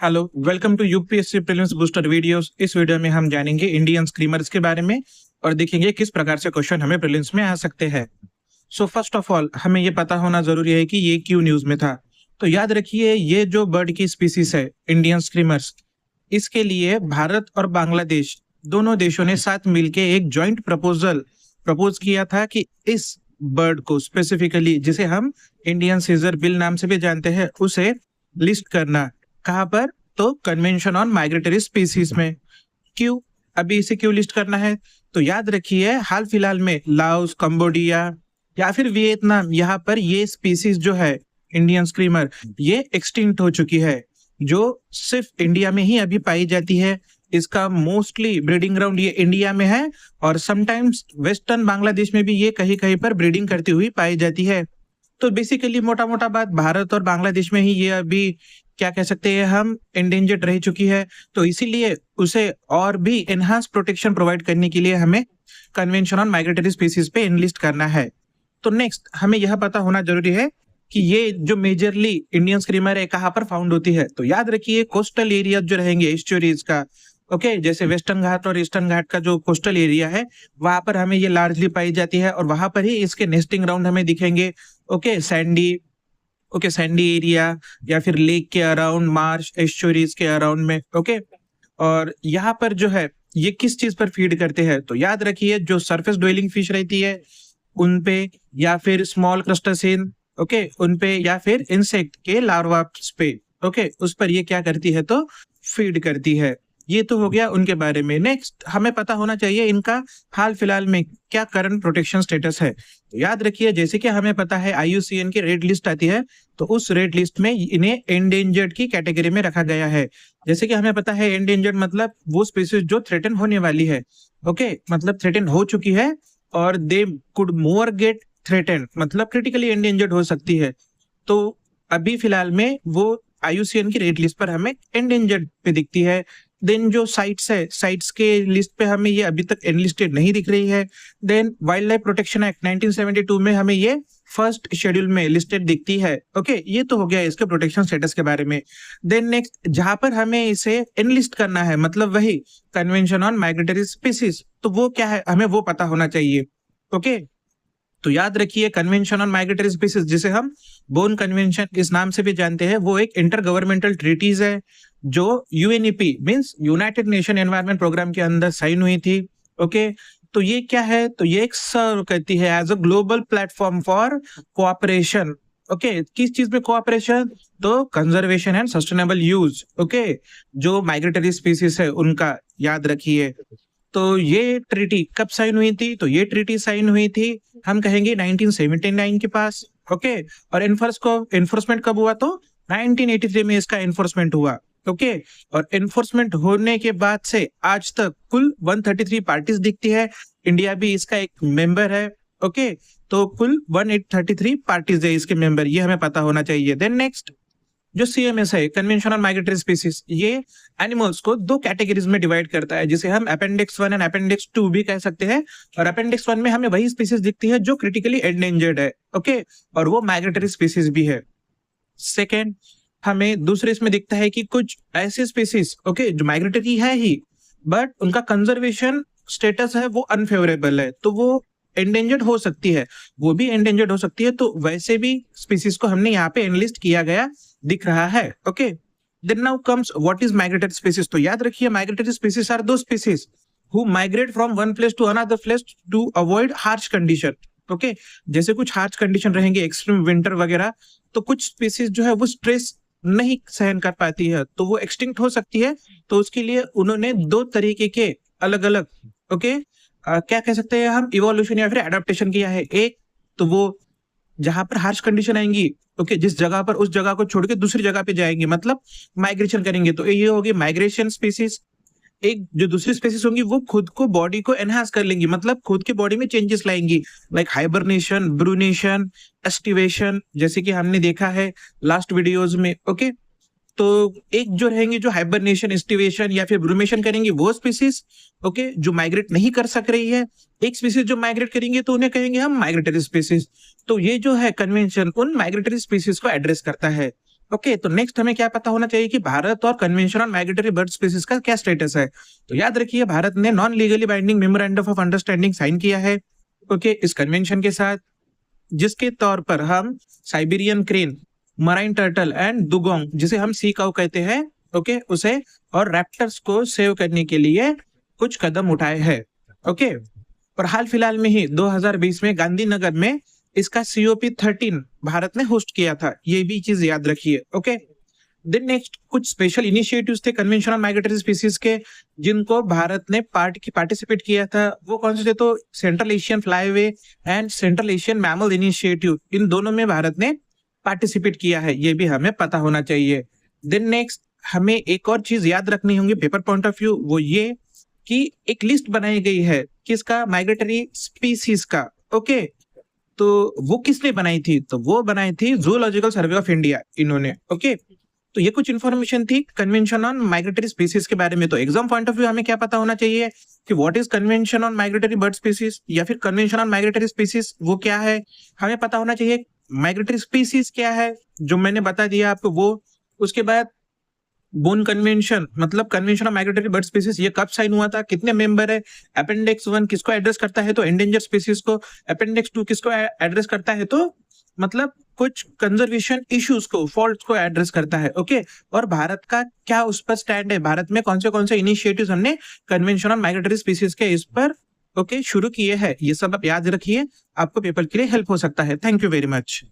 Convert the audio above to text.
Hello, welcome to UPSC prelims booster videos. इस video में हम जानेंगे इंडियन स्क्रीमर्स के बारे में और देखेंगे किस प्रकार से क्वेश्चन हमें प्रीलिम्स में आ सकते हैं। सो फर्स्ट ऑफ ऑल हमें ये पता होना जरूरी है कि ये क्यों न्यूज में था। तो याद रखिए, ये जो बर्ड की स्पीसीज है इंडियन स्क्रीमर्स, इसके लिए भारत और बांग्लादेश दोनों देशों ने साथ मिलके एक जॉइंट प्रपोजल प्रपोज किया था कि इस बर्ड को स्पेसिफिकली, जिसे हम इंडियन सीजर बिल नाम से भी जानते हैं, उसे लिस्ट करना। कहाँ पर? तो कन्वेंशन ऑन माइग्रेटरी स्पीसीज में। क्यों? अभी इसे क्यों लिस्ट करना है? तो याद रखिए, हाल फिलहाल में लाओस, कंबोडिया या फिर वियतनाम, यहाँ पर ये स्पीसीज जो है इंडियन स्क्रीमर, ये एक्सटिंक्ट हो चुकी है, जो सिर्फ इंडिया में ही अभी पाई जाती है। इसका मोस्टली ब्रीडिंग ग्राउंड ये इंडिया में है और समटाइम्स वेस्टर्न बांग्लादेश में भी ये कहीं कहीं पर ब्रीडिंग करती हुई पाई जाती है। तो बेसिकली मोटा मोटा बात, भारत और बांग्लादेश में ही ये अभी क्या कह सकते हैं हम, एंडेंजर्ड रह चुकी है। तो इसीलिए उसे और भी एनहांस प्रोटेक्शन प्रोवाइड करने के लिए हमें कन्वेंशन ऑन माइग्रेटरी स्पीसीज पे एनलिस्ट करना है। तो नेक्स्ट हमें यह पता होना जरूरी है कि ये जो मेजरली इंडियन स्क्रीमर है कहाँ पर फाउंड होती है। तो याद रखिए, कोस्टल एरिया जो रहेंगे एस्चुरीज का, ओके, जैसे वेस्टर्न घाट और ईस्टर्न घाट का जो कोस्टल एरिया है, वहां पर हमें ये लार्जली पाई जाती है और वहां पर ही इसके नेस्टिंग ग्राउंड हमें दिखेंगे। ओके, सैंडी एरिया या फिर लेक के अराउंड, मार्श एस्चुरीज के अराउंड में। ओके, और यहाँ पर जो है ये किस चीज पर फीड करते हैं? तो याद रखिए, जो सरफेस ड्वेलिंग फिश रहती है उन पे, या फिर स्मॉल क्रस्टेशियन, ओके, उन पे, या फिर इंसेक्ट के लार्वा पे, ओके, उस पर ये क्या करती है? तो फीड करती है। ये तो हो गया उनके बारे में। नेक्स्ट हमें पता होना चाहिए इनका हाल फिलहाल में क्या करंट प्रोटेक्शन स्टेटस है। तो याद रखिए, जैसे कि हमें पता है IUCN की रेड लिस्ट आती है, तो उस रेड लिस्ट में इन्हें एंडेंजर्ड की कैटेगरी में रखा गया है। जैसे कि हमें पता है एंडेंजर्ड मतलब वो स्पीसीज जो थ्रेटन होने वाली है, ओके, मतलब थ्रेटन हो चुकी है और they could more get threaten, मतलब क्रिटिकली एंडेंजर्ड हो सकती है। तो अभी फिलहाल में वो IUCN की रेड लिस्ट पर हमें एंडेंजर्ड पे दिखती है। देन जो साइट्स है, साइट्स के लिस्ट पे हमें ये अभी तक एनलिस्टेड नहीं दिख रही है। Then wild life protection act 1972 में हमें ये फर्स्ट शेड्यूल में लिस्टेड दिखती है। ओके, ये तो हो गया इसके प्रोटेक्शन स्टेटस के बारे में। देन नेक्स्ट, जहां पर हमें इसे एनलिस्ट करना है, मतलब वही कन्वेंशन ऑन माइग्रेटरी स्पीसीज, तो वो क्या है हमें वो पता होना चाहिए। ओके, तो याद रखिए, कन्वेंशन ऑन माइग्रेटरी स्पीसीज, जिसे हम बोन कन्वेंशन इस नाम से भी जानते हैं, वो एक इंटर गवर्नमेंटल ट्रीटीज है जो UNEP means United Nation Environment Programme के अंदर साइन हुई थी। ओके, तो ये क्या है? तो ये एक सर्व करती है as a global platform for cooperation. Okay, किस चीज में कोऑपरेशन? तो conservation and sustainable use. Okay, जो माइग्रेटरी स्पीसीज है उनका, याद रखिए। तो ये ट्रीटी कब साइन हुई थी? तो ये ट्रीटी साइन हुई थी, हम कहेंगे 1979 के पास। ओके, और एनफोर्समेंट कब हुआ? तो 1983 में इसका एनफोर्समेंट हुआ। ओके, और एनफोर्समेंट होने के बाद से आज तक कुल 133 पार्टीज दिखती है। इंडिया भी इसका एक मेंबर है। ओके, तो कुल 133 पार्टीज है इसके मेंबर, ये हमें पता होना चाहिए। देन नेक्स्ट, जो CMS है, कन्वेंशन ऑन माइग्रेटरी स्पीसीज, ये एनिमल्स को दो कैटेगरीज में डिवाइड करता है, जिसे हम अपेंडिक्स 1 एंड अपेंडिक्स 2 भी कह सकते हैं। और अपेंडिक्स 1 में हमें वही स्पीसीज दिखती है जो क्रिटिकली एंडेंजर्ड है, ओके, और वो माइग्रेटरी स्पीसीज भी है। सेकेंड, हमें दूसरे इसमें दिखता है कि कुछ ऐसे स्पीसीज, ओके, जो माइग्रेटरी है ही, बट उनका कंजर्वेशन स्टेटस है वो अनफेवरेबल है, तो वो एंडेंजर्ड हो सकती है, वो भी एंडेंजर्ड हो सकती है। तो वैसे भी स्पीसीज को हमने यहाँ पे एनलिस्ट किया गया दिख रहा है। Okay, then now comes what is migratory species. तो याद रखिए, migratory species are those species who migrate from one place to another place to avoid harsh condition. Okay, जैसे कुछ हार्श कंडीशन रहेंगे, एक्सट्रीम विंटर वगैरह, तो कुछ स्पीसीज जो है वो स्ट्रेस नहीं सहन कर पाती है, तो वो एक्सटिंक्ट हो सकती है। तो उसके लिए उन्होंने दो तरीके के अलग अलग, ओके, क्या कह सकते हैं हम, इवोल्यूशन या फिर एडाप्टेशन किया है। एक तो वो जहां पर हार्श कंडीशन आएंगी, ओके, जिस जगह पर, उस जगह को छोड़ के दूसरी जगह पे जाएंगे, मतलब माइग्रेशन करेंगे, तो ये होगी माइग्रेशन स्पीसीज। एक जो दूसरी स्पीसीज होंगी वो खुद को, बॉडी को एनहांस कर लेंगी, मतलब खुद की बॉडी में चेंजेस लाएंगी, लाइक हाइबरनेशन, ब्रूनेशन, एस्टिवेशन, जैसे कि हमने देखा है लास्ट वीडियोज में। ओके, तो एक जो रहेंगे जो हाइबरनेशन, एस्टिवेशन या फिर ब्रूमेशन करेंगे वो स्पीसीज, ओके, जो माइग्रेट नहीं कर सक रही है। एक स्पीसीज जो माइग्रेट करेंगे तो उन्हें कहेंगे हम माइग्रेटरी स्पीसीज। तो ये जो है कन्वेंशन उन माइग्रेटरी स्पीसीज को एड्रेस करता है। ओके, तो नेक्स्ट हमें क्या पता होना चाहिए कि भारत और convention on migratory bird species का क्या स्टेटस है। तो याद रखिए, भारत ने non legally binding memorandum of understanding sign किया है ओके इस कन्वेंशन के साथ, जिसके तौर पर हम Siberian crane, marine turtle and dugong, जिसे हम सी काऊ कहते हैं ओके उसे, और रैप्टर्स को सेव करने के लिए कुछ कदम उठाए हैं ओके। और हाल फिलहाल में ही 2020 में गांधीनगर में इसका COP13 भारत ने होस्ट किया था, ये भी चीज याद रखिए ओके। देन नेक्स्ट कुछ स्पेशल इनिशिएटिव्स थे कन्वेंशन ऑन माइग्रेटरी स्पीसीज के, जिनको भारत ने पार्टिसिपेट किया था। वो कौन से थे? तो Central Asian flyway and Central Asian mammal initiative, इन दोनों में भारत ने पार्टिसिपेट किया है, ये भी हमें पता होना चाहिए। देन नेक्स्ट हमें एक और चीज याद रखनी होगी पेपर पॉइंट ऑफ व्यू, वो ये कि एक लिस्ट बनाई गई है किसका? माइग्रेटरी स्पीसीज का ओके। तो वो किसने बनाई थी? तो वो बनाई थी जूलॉजिकल सर्वे ऑफ इंडिया, इन्होंने ओके। तो ये कुछ इन्फॉर्मेशन थी कन्वेंशन ऑन माइग्रेटरी स्पीसीज के बारे में। तो एग्जाम पॉइंट ऑफ व्यू हमें क्या पता होना चाहिए कि what is convention on migratory bird species, या फिर कन्वेंशन ऑन माइग्रेटरी स्पीसीज वो क्या है। हमें पता होना चाहिए माइग्रेटरी स्पीसीज क्या है, जो मैंने बता दिया आपको वो। उसके बाद बोन कन्वेंशन, मतलब convention of migratory bird species, ये कब साइन हुआ था, कितने मेंबर है। अपेंडिक्स 1 किसको एड्रेस करता है? तो एंडेंजर स्पीसीज को। अपेंडिक्स 2 किसको एड्रेस करता है? तो मतलब कुछ कंजर्वेशन इश्यूज को, फॉल्ट को एड्रेस करता है ओके। और भारत का क्या उस पर स्टैंड है, भारत में कौन से इनिशिएटिव्स हमने कन्वेंशन ऑन माइग्रेटरी स्पीसीज के इस पर ओके शुरू किए हैं, ये सब आप याद रखिए, आपको पेपर के लिए हेल्प हो सकता है। Thank you very much.